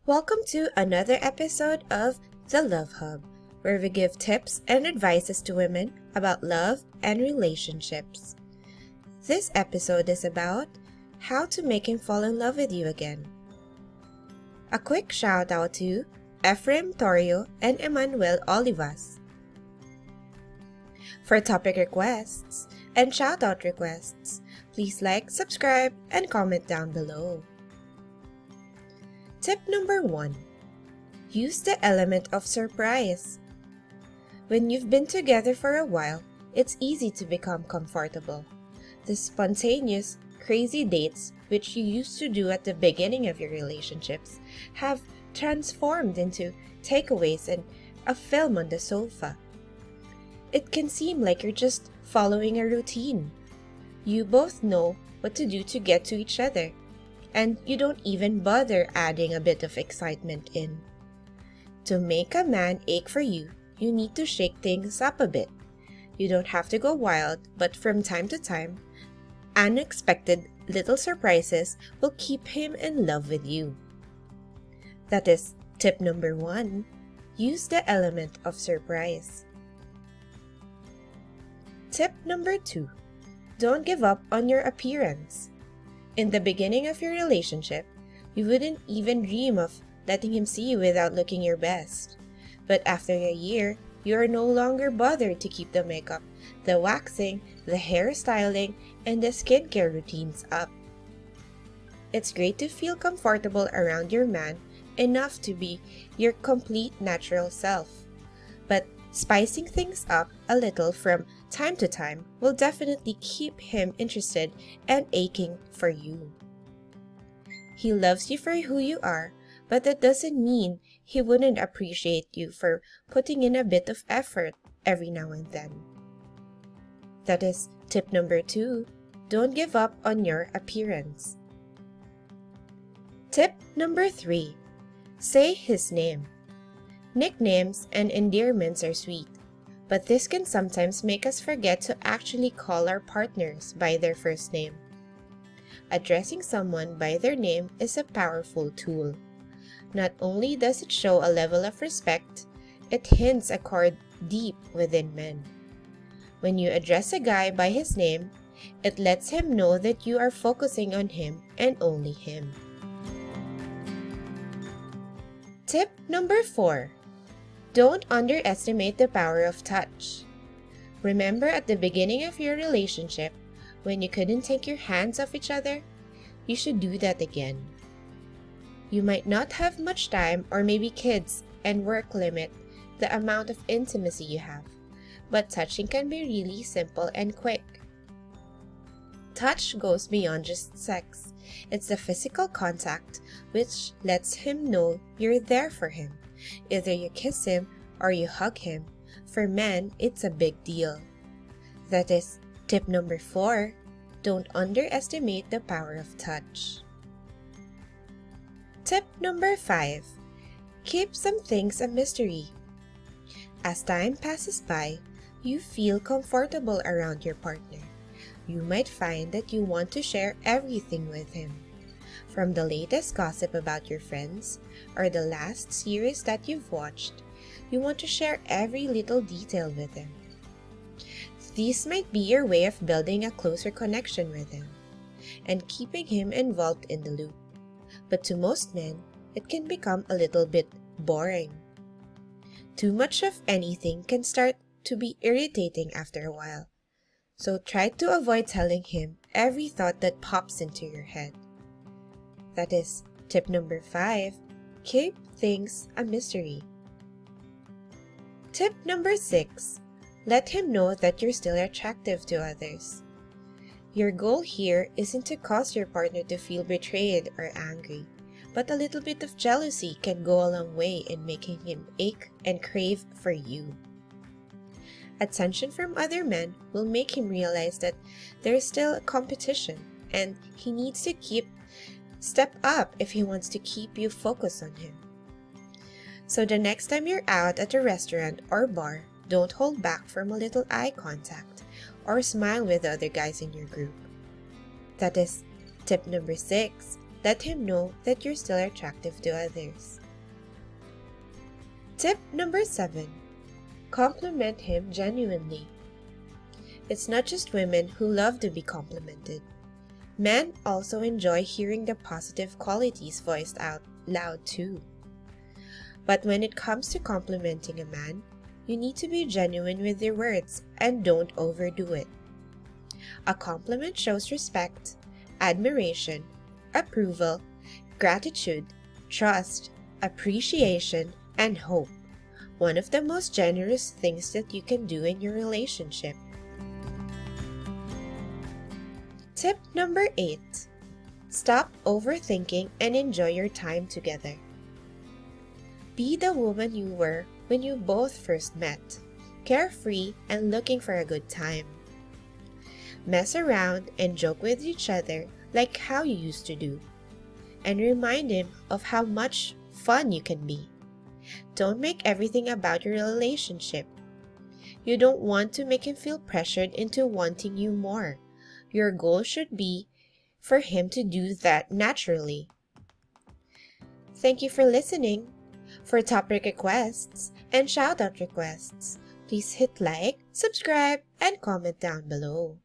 Welcome to another episode of The Love Hub, where we give tips and advices to women about love and relationships. This episode is about how to make him fall in love with you again. A quick shout out to Ephraim Torrio and Emmanuel Olivas. For topic requests and shout out requests, please like, subscribe, and comment down below. Tip number 1. Use the element of surprise. When you've been together for a while, it's easy to become comfortable. The spontaneous, crazy dates which you used to do at the beginning of your relationships have transformed into takeaways and a film on the sofa. It can seem like you're just following a routine. You both know what to do to get to each other, and you don't even bother adding a bit of excitement in. To make a man ache for you, you need to shake things up a bit. You don't have to go wild, but from time to time, unexpected little surprises will keep him in love with you. That is tip number 1. Use the element of surprise. Tip number 2. Don't give up on your appearance. In the beginning of your relationship, you wouldn't even dream of letting him see you without looking your best. But after a year, you are no longer bothered to keep the makeup, the waxing, the hairstyling, and the skincare routines up. It's great to feel comfortable around your man enough to be your complete natural self. But spicing things up a little from time to time will definitely keep him interested and aching for you. He loves you for who you are, but that doesn't mean he wouldn't appreciate you for putting in a bit of effort every now and then. That is tip number 2. Don't give up on your appearance. Tip number 3. Say his name. Nicknames and endearments are sweet, but this can sometimes make us forget to actually call our partners by their first name. Addressing someone by their name is a powerful tool. Not only does it show a level of respect, it hints a chord deep within men. When you address a guy by his name, it lets him know that you are focusing on him and only him. Tip number 4. Don't underestimate the power of touch. Remember at the beginning of your relationship, when you couldn't take your hands off each other? You should do that again. You might not have much time or maybe kids and work limit the amount of intimacy you have, but touching can be really simple and quick. Touch goes beyond just sex. It's the physical contact which lets him know you're there for him. Either you kiss him or you hug him. For men, it's a big deal. That is tip number 4. Don't underestimate the power of touch. Tip number 5. Keep some things a mystery. As time passes by, you feel comfortable around your partner. You might find that you want to share everything with him. From the latest gossip about your friends or the last series that you've watched, you want to share every little detail with him. This might be your way of building a closer connection with him and keeping him involved in the loop. But to most men, it can become a little bit boring. Too much of anything can start to be irritating after a while. So try to avoid telling him every thought that pops into your head. That is tip number 5. Keep things a mystery. Tip number 6. Let him know that you're still attractive to others. Your goal here isn't to cause your partner to feel betrayed or angry, but a little bit of jealousy can go a long way in making him ache and crave for you. Attention from other men will make him realize that there is still a competition and he needs to step up if he wants to keep you focused on him. So the next time you're out at a restaurant or bar, don't hold back from a little eye contact or smile with the other guys in your group. That is tip number 6. let him know that you're still attractive to others. Tip number 7. Compliment him genuinely. It's not just women who love to be complimented. Men also enjoy hearing the positive qualities voiced out loud too. But when it comes to complimenting a man, you need to be genuine with your words and don't overdo it. A compliment shows respect, admiration, approval, gratitude, trust, appreciation, and hope. One of the most generous things that you can do in your relationship. Tip number 8. Stop overthinking and enjoy your time together. Be the woman you were when you both first met, carefree and looking for a good time. Mess around and joke with each other like how you used to do, and remind him of how much fun you can be. Don't make everything about your relationship. You don't want to make him feel pressured into wanting you more. Your goal should be for him to do that naturally. Thank you for listening. For topic requests and shoutout requests, please hit like, subscribe, and comment down below.